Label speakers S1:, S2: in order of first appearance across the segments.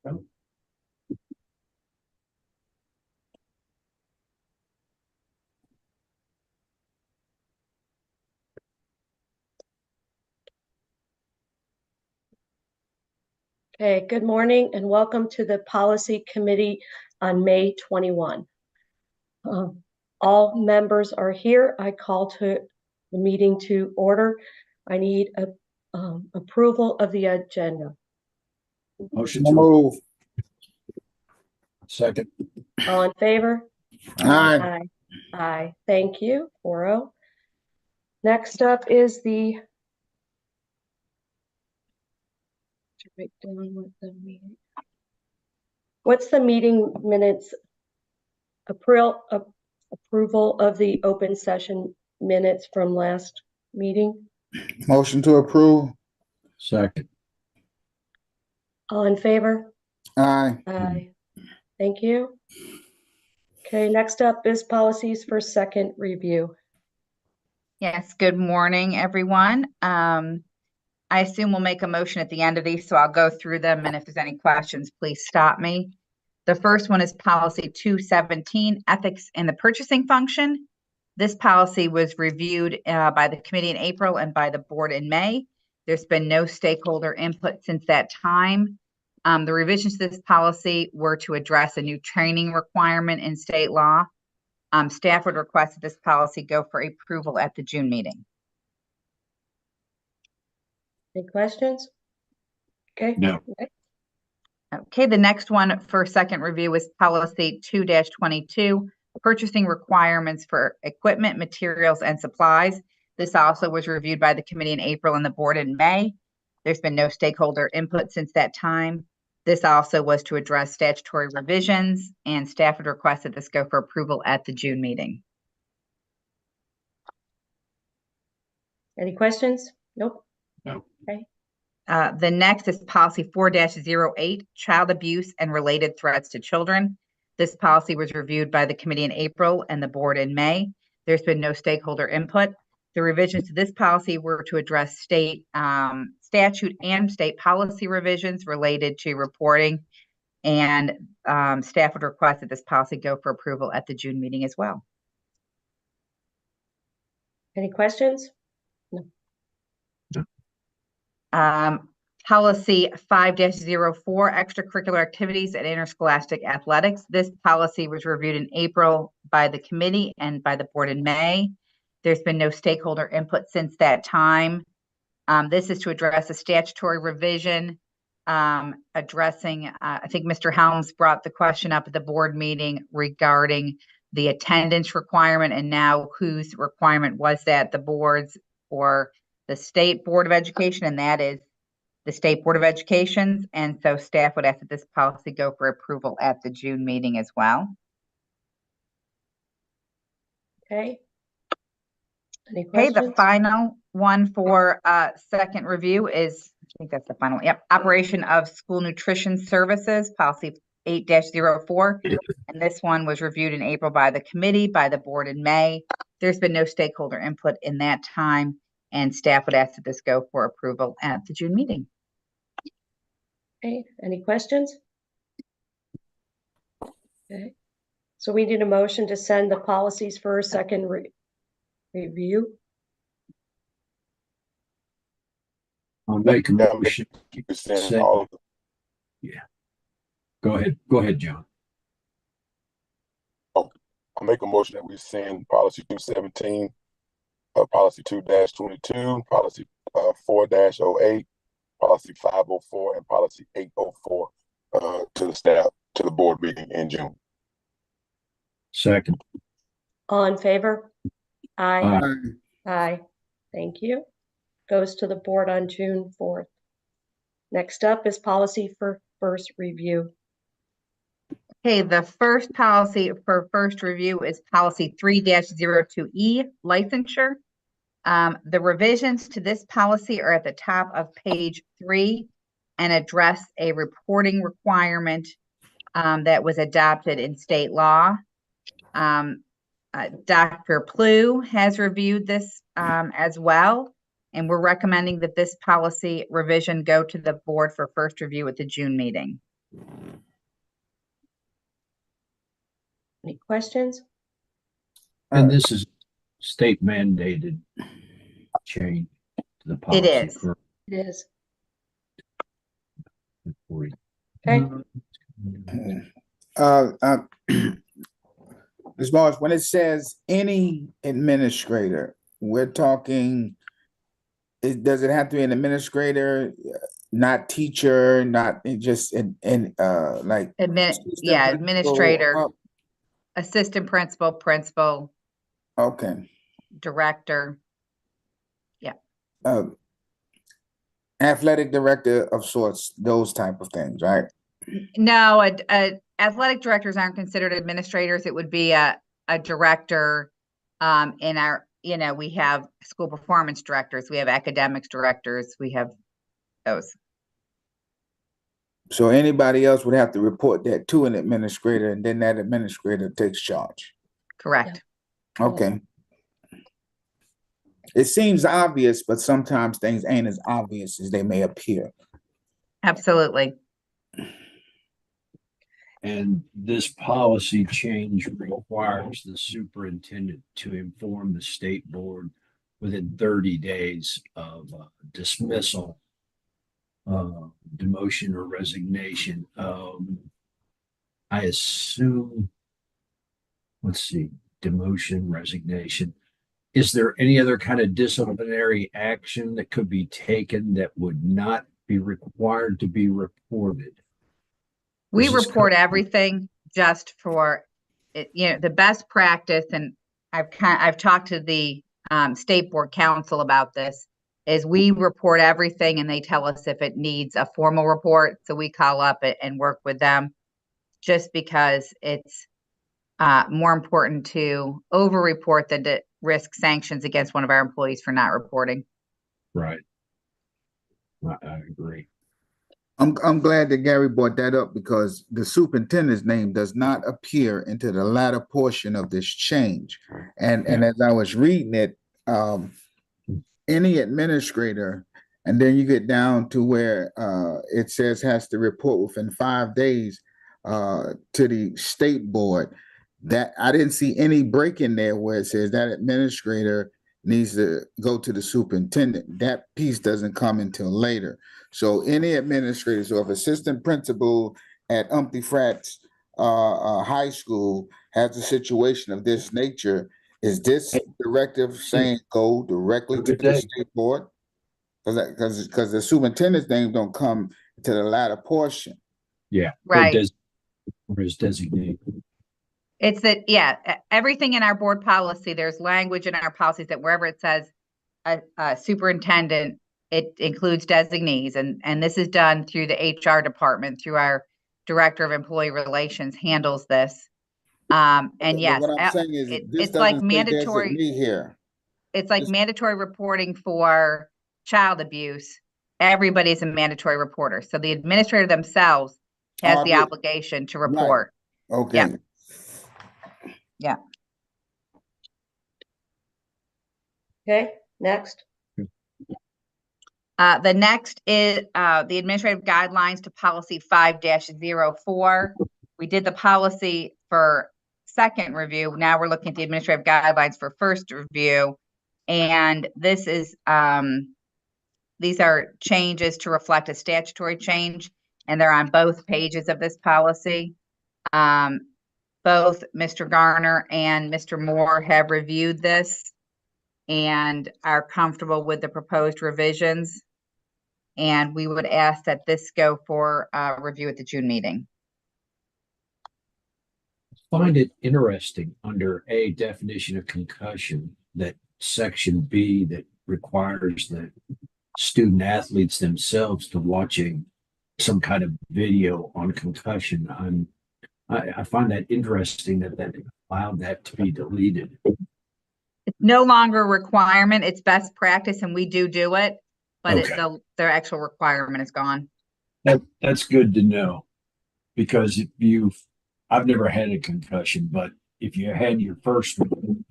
S1: Okay, good morning and welcome to the Policy Committee on May 21. All members are here. I call to the meeting to order. I need approval of the agenda.
S2: Motion to move. Second.
S1: All in favor?
S2: Aye.
S1: Aye. Aye. Thank you. 4-0. Next up is the write down what the meeting. What's the meeting minutes? Approval of the open session minutes from last meeting.
S2: Motion to approve. Second.
S1: All in favor?
S2: Aye.
S1: Aye. Thank you. Okay, next up is policies for second review.
S3: Yes, good morning, everyone. I assume we'll make a motion at the end of these, so I'll go through them, and if there's any questions, please stop me. The first one is policy 217, ethics in the purchasing function. This policy was reviewed by the committee in April and by the board in May. There's been no stakeholder input since that time. The revisions to this policy were to address a new training requirement in state law. Staff would request that this policy go for approval at the June meeting.
S1: Any questions? Okay.
S2: No.
S3: Okay, the next one for second review is policy 2-22, purchasing requirements for equipment, materials, and supplies. This also was reviewed by the committee in April and the board in May. There's been no stakeholder input since that time. This also was to address statutory revisions, and staff would request that this go for approval at the June meeting.
S1: Any questions? Nope.
S2: No.
S1: Okay.
S3: The next is policy 4-08, child abuse and related threats to children. This policy was reviewed by the committee in April and the board in May. There's been no stakeholder input. The revisions to this policy were to address state statute and state policy revisions related to reporting, and staff would request that this policy go for approval at the June meeting as well.
S1: Any questions? No.
S3: Policy 5-04, extracurricular activities and interscholastic athletics. This policy was reviewed in April by the committee and by the board in May. There's been no stakeholder input since that time. This is to address a statutory revision addressing, I think Mr. Helms brought the question up at the board meeting regarding the attendance requirement, and now whose requirement was that, the board's or the State Board of Education, and that is the State Board of Education. And so staff would ask that this policy go for approval at the June meeting as well.
S1: Okay. Any
S3: Okay,
S1: questions?
S3: the final one for second review is, I think that's the final one. Yep, operation of school nutrition services, policy 8-04. And this one was reviewed in April by the committee, by the board in May. There's been no stakeholder input in that time, and staff would ask that this go for approval at the June meeting.
S1: Okay, any questions? Okay, so we need a motion to send the policies for a second review.
S2: I'll make a motion.
S4: Send all of them.
S2: Yeah. Go ahead, John.
S4: I make a motion that we send policy 217, policy 2-22, policy 4-08, policy 504, and policy 804 to the staff, to the board meeting in June.
S2: Second.
S1: All in favor? Aye.
S2: Aye.
S1: Aye. Thank you. Goes to the board on June 4th. Next up is policy for first review.
S3: Okay, the first policy for first review is policy 3-02E, licensure. The revisions to this policy are at the top of page 3 and address a reporting requirement that was adopted in state law. Dr. Plew has reviewed this as well, and we're recommending that this policy revision go to the board for first review at the June meeting.
S1: Any questions?
S2: And this is state mandated change to the policy.
S3: is.
S2: For
S1: It is.
S2: okay.
S5: Ms. Morris, when it says any administrator, we're talking, does it have to be an administrator, not teacher, not just like?
S3: Yeah, administrator, assistant principal, principal,
S5: Okay.
S3: director.
S5: Athletic director of sorts, those type of things, right?
S3: No, athletic directors aren't considered administrators. It would be a director. In our, we have school performance directors, we have academics directors, we have those.
S5: So anybody else would have to report that to an administrator, and then that administrator takes charge.
S3: Correct.
S5: Okay. It seems obvious, but sometimes things ain't as obvious as they may appear.
S3: Absolutely.
S2: And this policy change requires the superintendent to inform the state board within 30 days of dismissal, demotion, or resignation. I assume, let's see, demotion, resignation. Is there any other kind of disciplinary action that could be taken that would not be required to be reported?
S3: We
S2: This is
S3: report everything just for it, the best practice, and I've talked to the state board council about this, is we report everything and they tell us if it needs a formal report. So we call up and work with them, just because it's more important to over-report than to risk sanctions against one of our employees for not reporting.
S2: Right. I agree.
S5: I'm glad that Gary brought that up, because the superintendent's name does not appear into the latter portion of this change. And as I was reading it, any administrator, and then you get down to where it says has to report within 5 days to the state board. That I didn't see any break in there where it says that administrator needs to go to the superintendent. That piece doesn't come until later. So any administrator, so if assistant principal at Umpty Frats High School has a situation of this nature, is this directive saying go directly to the state board? Because the superintendent's name don't come to the latter portion.
S2: Yeah.
S3: Right.
S2: Or is designated.
S3: It's that, yeah, everything in our board policy, there's language in our policies that wherever it says a superintendent, it includes designees, and this is done through the HR department, through our director of employee relations handles this. And yes,
S5: what I'm saying is
S3: it's like mandatory
S5: here.
S3: It's like mandatory reporting for child abuse. Everybody's a mandatory reporter. So the administrator themselves has the obligation to report.
S5: Right. Okay.
S3: Yeah. Yeah.
S1: Okay, next.
S3: The next is the administrative guidelines to policy 5-04. We did the policy for second review. Now we're looking at the administrative guidelines for first review. And this is, these are changes to reflect a statutory change, and they're on both pages of this policy. Both Mr. Garner and Mr. Moore have reviewed this and are comfortable with the proposed revisions. And we would ask that this go for review at the June meeting.
S2: I find it interesting under a definition of concussion that section B that requires the student athletes themselves to watching some kind of video on concussion. I find that interesting that allowed that to be deleted.
S3: It's no longer a requirement. It's best practice, and we do it, but
S2: Okay.
S3: their actual requirement is gone.
S2: That's good to know, because I've never had a concussion, but if you had your first one,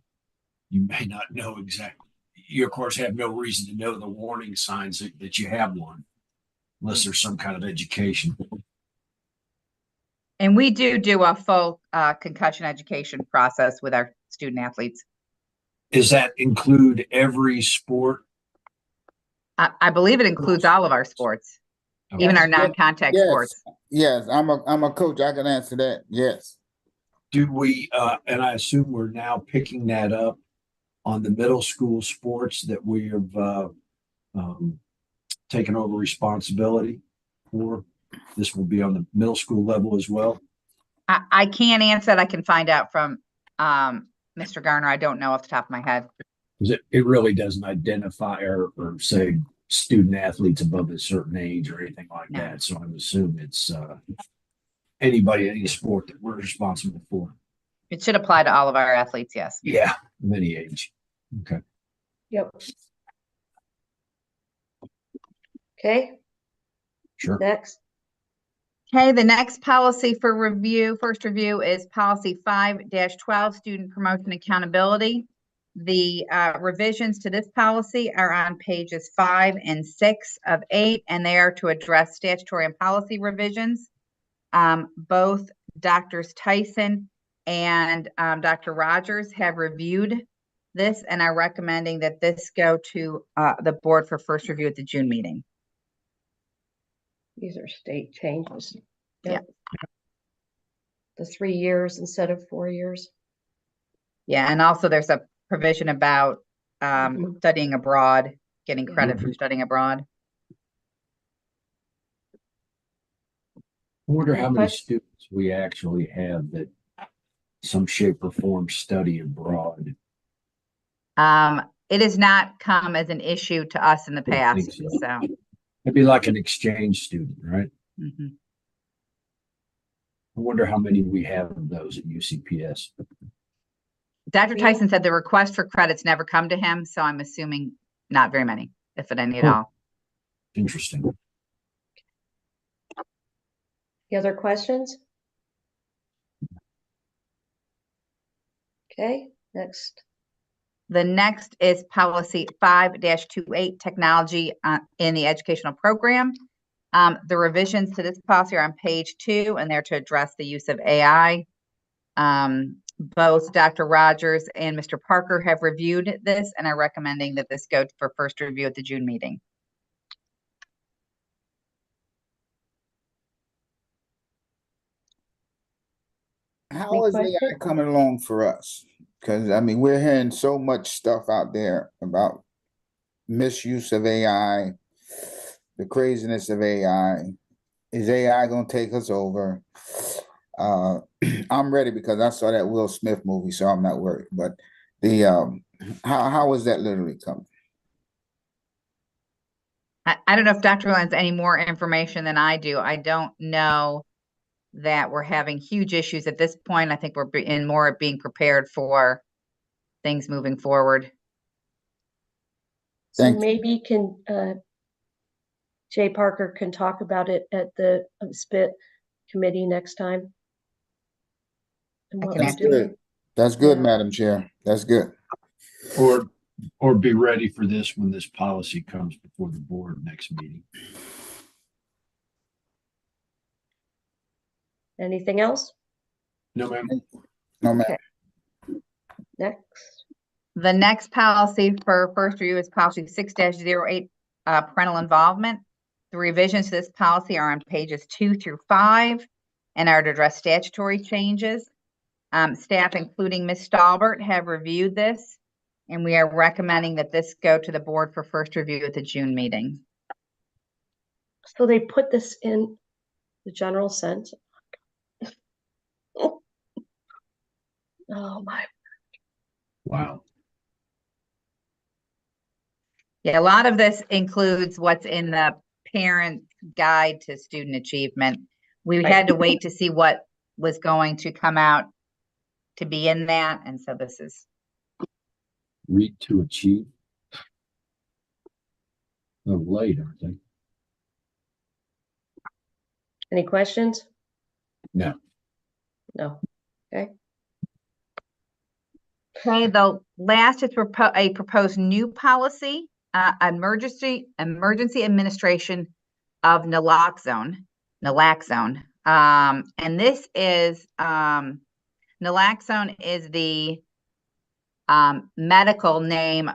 S2: you may not know exactly. You, of course, have no reason to know the warning signs that you have one, unless there's some kind of education.
S3: And we do a full concussion education process with our student athletes.
S2: Does that include every sport?
S3: I believe it includes all of our sports, even our
S1: Yes.
S3: non-contact
S5: Yes,
S3: sports.
S5: yes, I'm a coach. I can answer that. Yes.
S2: Do we, and I assume we're now picking that up on the middle school sports that we have taken over responsibility for? This will be on the middle school level as well.
S3: I can't answer that. I can find out from Mr. Garner. I don't know off the top of my head.
S2: Because it really doesn't identify or say student athletes above a certain age or anything like
S3: No.
S2: that. So I'm assuming it's anybody, any sport that we're responsible for.
S3: It should apply to all of our athletes, yes.
S2: Yeah, of any age. Okay.
S1: Yep. Okay,
S2: Sure.
S1: next.
S3: Okay, the next policy for review, first review, is policy 5-12, student promotion accountability. The revisions to this policy are on pages 5 and 6 of 8, and they are to address statutory and policy revisions. Both Drs. Tyson and Dr. Rogers have reviewed this and are recommending that this go to the board for first review at the June meeting.
S1: These are state changes.
S3: Yeah.
S1: The 3 years instead of 4 years.
S3: Yeah, and also there's a provision about
S1: Mhm.
S3: studying abroad, getting credit for studying abroad.
S2: I wonder how
S1: Any
S2: many
S1: questions?
S2: students we actually have that some shape or form study abroad.
S3: It has not come as an issue to us in the
S2: I think
S3: past,
S2: so.
S3: so.
S2: It'd be like an exchange student, right?
S3: Mhm.
S2: I wonder how many we have of those at UCPS.
S3: Dr.
S1: Yeah.
S3: Tyson said the request for credits never come to him, so I'm assuming not very many, if at any at
S2: Huh.
S3: all.
S2: Interesting.
S1: Any other questions? Okay, next.
S3: The next is policy 5-28, technology in the educational program. The revisions to this policy are on page 2, and they're to address the use of AI. Both Dr. Rogers and Mr. Parker have reviewed this and are recommending that this go for first review at the June meeting.
S5: How
S1: Any
S5: is AI
S1: questions?
S5: coming along for us? Because I mean, we're hearing so much stuff out there about misuse of AI, the craziness of AI. Is AI gonna take us over? I'm ready because I saw that Will Smith movie, so I'm not worried. But the how is that literally coming?
S3: I don't know if Dr. Lynn has any more information than I do. I don't know that we're having huge issues at this point. I think we're in more being prepared for things moving forward.
S1: So
S5: Thank you.
S1: maybe Jay Parker can talk about it at the SPIT committee next time. And
S3: I
S1: what
S3: can
S1: we're
S5: That's
S3: ask-
S1: doing.
S5: good. That's good,
S1: Yeah.
S5: Madam Chair. That's good.
S2: Or be ready for this when this policy comes before the board next meeting.
S1: Anything else?
S2: No, ma'am.
S5: No, ma'am.
S1: Okay. Next.
S3: The next policy for first review is policy 6-08, parental involvement. The revisions to this policy are on pages 2 through 5 and are to address statutory changes. Staff, including Ms. Stalbert, have reviewed this, and we are recommending that this go to the board for first review at the June meeting.
S1: So they put this in the general sense. Oh my.
S2: Wow.
S3: Yeah, a lot of this includes what's in the parent guide to student achievement. We
S1: Right.
S3: had to wait to see what was going to come out to be in that, and so this is.
S2: Read to achieve. They're late, aren't they?
S1: Any questions?
S2: No.
S1: No. Okay.
S3: Okay, the last is a proposed new policy, emergency administration of naloxone. And this is, naloxone is the medical name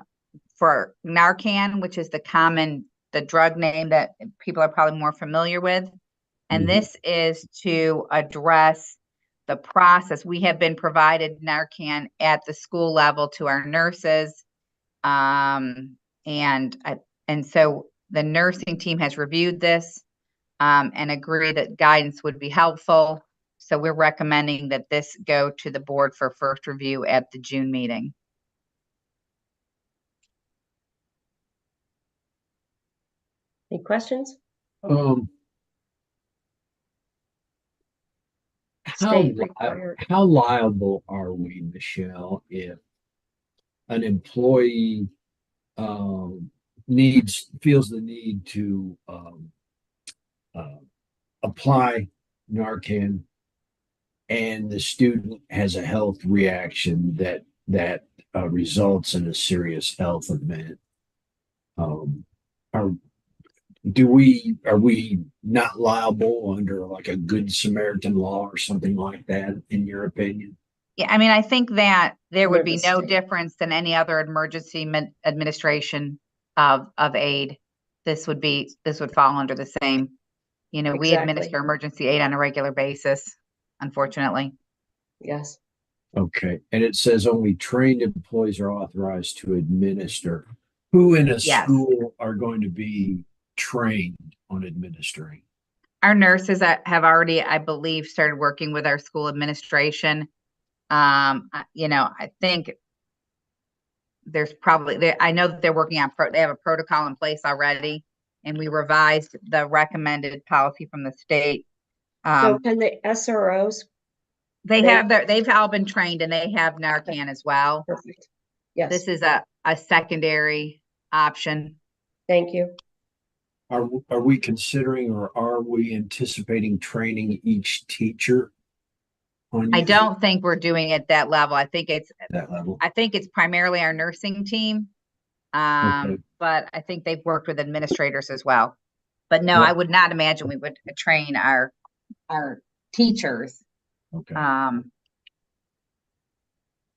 S3: for Narcan, which is the drug name that people are probably more familiar with. And
S2: Mhm.
S3: this is to address the process. We have been provided Narcan at the school level to our nurses. And so the nursing team has reviewed this and agreed that guidance would be helpful. So we're recommending that this go to the board for first review at the June meeting.
S1: Any questions?
S2: Um,
S1: State required.
S2: how liable are we, Michelle, if an employee feels the need to uh, apply Narcan and the student has a health reaction that results in a serious health event? Are are we not liable under like a Good Samaritan law or something like that, in your opinion?
S3: Yeah, I mean, I think that there would
S1: Under
S3: be
S1: the
S3: no
S1: state.
S3: difference than any other emergency administration of aid. This would fall under the same, we
S1: Exactly.
S3: administer emergency aid on a regular basis, unfortunately.
S1: Yes.
S2: Okay, and it says only trained employees are authorized to administer. Who in a
S3: Yes.
S2: school are going to be trained on administering?
S3: Our nurses have already, I believe, started working with our school administration. I think there's probably, I know that they're working on, they have a protocol in place already, and we revised the recommended policy from the state.
S1: So can the SROs?
S3: They've all been trained and they have Narcan as well.
S1: Perfect. Yes,
S3: This is a secondary option.
S1: thank you.
S2: Are we considering or are we anticipating training each teacher on
S3: I don't think we're doing it that level. I think it's
S2: that level?
S3: primarily our nursing team.
S2: Okay.
S3: But I think they've worked with administrators as well. But no,
S2: Well-
S3: I would not imagine we would train our teachers.
S2: Okay.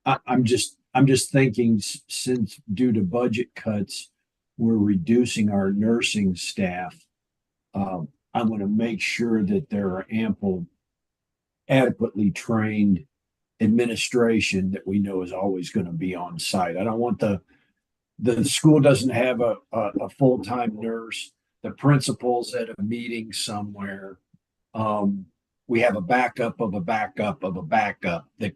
S2: I'm just thinking since due to budget cuts, we're reducing our nursing staff. I want to make sure that there are adequately trained administration that we know is always going to be on site. I don't want the school doesn't have a full-time nurse. The principal's at a meeting somewhere. We have a backup of a backup of a backup that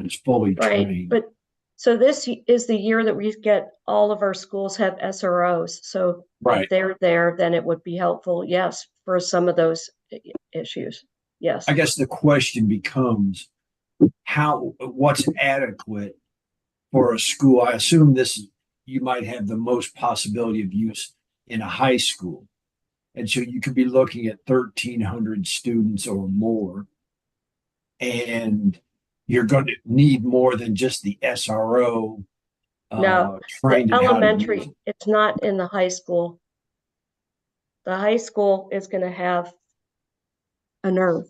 S2: is fully
S1: Right,
S2: trained.
S1: but so this is the year that we get all of our schools have SROs. So
S2: Right.
S1: if they're there, then it would be helpful, yes, for some of those issues. Yes.
S2: I guess the question becomes what's adequate for a school? I assume you might have the most possibility of use in a high school. And so you could be looking at 1,300 students or more. And you're going to need more than just the SRO
S1: No,
S2: trained
S1: the
S2: in how to use
S1: elementary,
S2: it.
S1: it's not in the high school. The high school is going to have a nerve,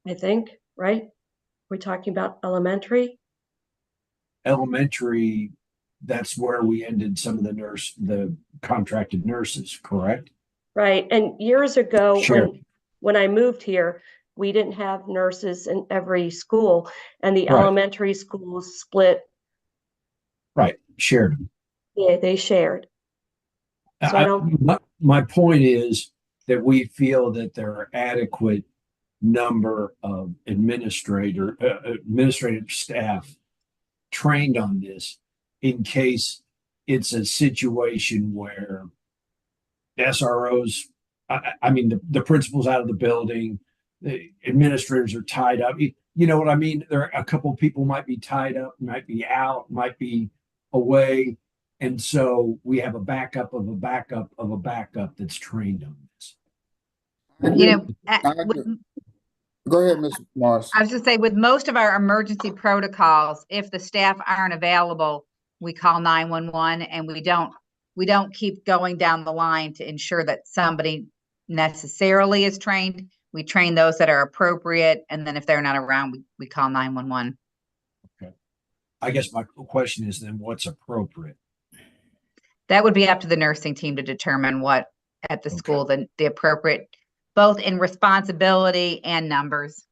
S1: I think, right? We're talking about elementary.
S2: Elementary, that's where we ended some of the contracted nurses, correct?
S1: Right. And years ago,
S2: Sure.
S1: when I moved here, we didn't have nurses in every school, and the
S2: Right.
S1: elementary schools split.
S2: Right, shared.
S1: Yeah, they shared. So I don't.
S2: My point is that we feel that there are adequate number of administrative staff trained on this in case it's a situation where SROs, I mean, the principal's out of the building, the administrators are tied up. You know what I mean? There are a couple people might be tied up, might be out, might be away. And so we have a backup of a backup of a backup that's trained on this.
S5: Go ahead, Ms. Morris.
S3: I was just say, with most of our emergency protocols, if the staff aren't available, we call 911, and we don't keep going down the line to ensure that somebody necessarily is trained. We train those that are appropriate, and then if they're not around, we call 911.
S2: I guess my question is then what's appropriate?
S3: That would be up to the nursing team to determine what at the
S2: Okay.
S3: school, the appropriate, both in responsibility and numbers.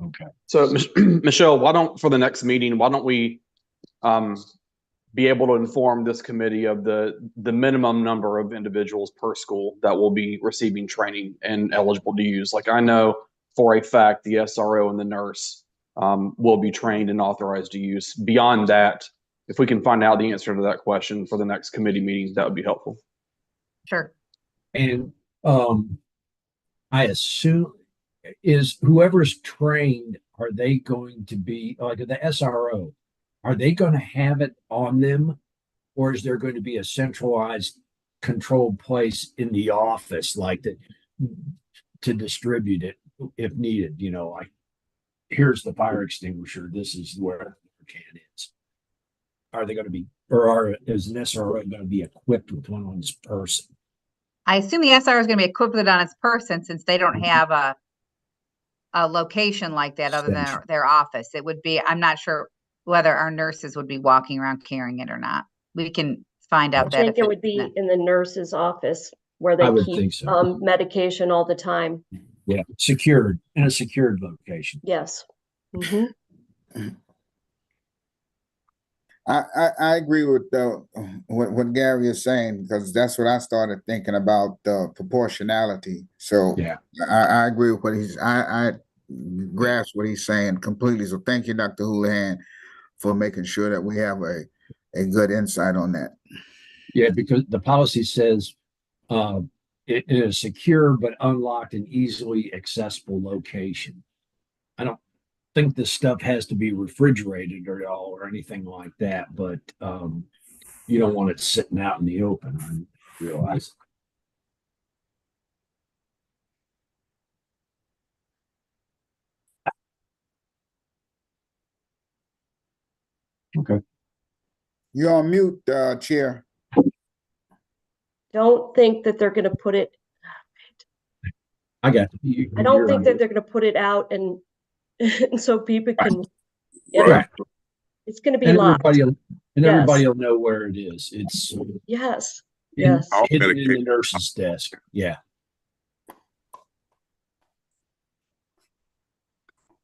S2: Okay.
S6: So Michelle, for the next meeting, why don't we be able to inform this committee of the minimum number of individuals per school that will be receiving training and eligible to use? Like, I know for a fact the SRO and the nurse will be trained and authorized to use. Beyond that, if we can find out the answer to that question for the next committee meeting, that would be helpful.
S3: Sure.
S2: And I assume is whoever's trained, are they going to be like the SRO? Are they going to have it on them, or is there going to be a centralized controlled place in the office like that to distribute it if needed? You know, like here's the fire extinguisher. This is where the can is. Are they going to be, or is an SRO going to be equipped with one on this person?
S3: I assume the SRO is going to be equipped with it on its person, since they don't have a location like that other than their office. It would be, I'm not sure whether our nurses would be walking around carrying it or not. We can find out
S1: I
S3: that.
S1: think it would be in the nurse's office where
S2: I
S1: they
S2: would
S1: keep
S2: think so.
S1: medication all the time.
S2: Yeah, secured in a secured location.
S1: Yes. Mhm.
S5: I agree with what Gary is saying, because that's what I started thinking about, the proportionality. So
S2: Yeah.
S5: I agree with what I grasp what he's saying completely. So thank you, Dr. Houlihan, for making sure that we have a good insight on that.
S2: Yeah, because the policy says it is a secure but unlocked and easily accessible location. I don't think this stuff has to be refrigerated or anything like that, but you don't want it sitting out in the open. I realize. Okay.
S5: You're on mute, Chair.
S1: Don't think that they're going to put it.
S2: I got you.
S1: I don't
S2: You're
S1: think
S2: on
S1: that they're going to put it out and so people can.
S2: Right.
S1: It's going to be
S2: and
S1: locked.
S2: everybody will know where it is. It's
S1: Yes.
S2: in-
S1: Yes.
S2: hidden in the nurse's desk. Yeah.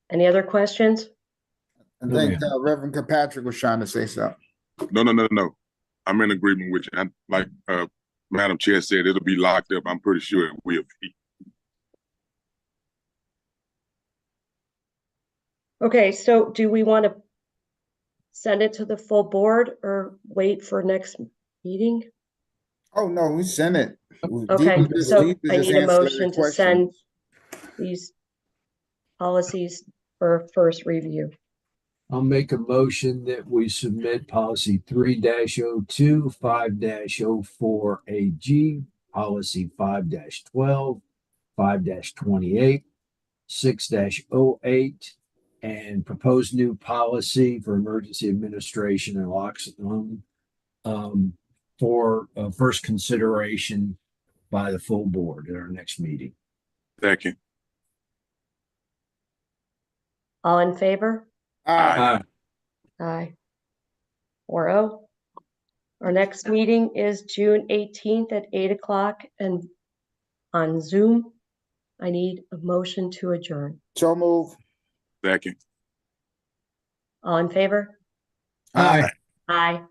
S1: Any other questions?
S5: I think Reverend Kirkpatrick was trying to say something.
S4: No. I'm in agreement with you. Like Madam Chair said, it'll be locked up. I'm pretty sure it will be.
S1: Okay, so do we want to send it to the full board or wait for next meeting?
S5: Oh, no, we sent it.
S1: Okay, so
S5: Deidre
S1: I
S5: just
S1: need a
S5: answered
S1: motion
S5: that
S1: to send
S5: question.
S1: these policies for first review.
S2: I'll make a motion that we submit policy 3-02, 5-04 AG, policy 5-12, 5-28, 6-08, and proposed new policy for emergency administration and naloxone for first consideration by the full board at our next meeting.
S4: Second.
S1: All in favor?
S5: Aye.
S1: Aye. 4-0. Our next meeting is June 18th at 8 o'clock and on Zoom. I need a motion to adjourn.
S5: So move.
S4: Second.
S1: All in favor?
S5: Aye.
S1: Aye.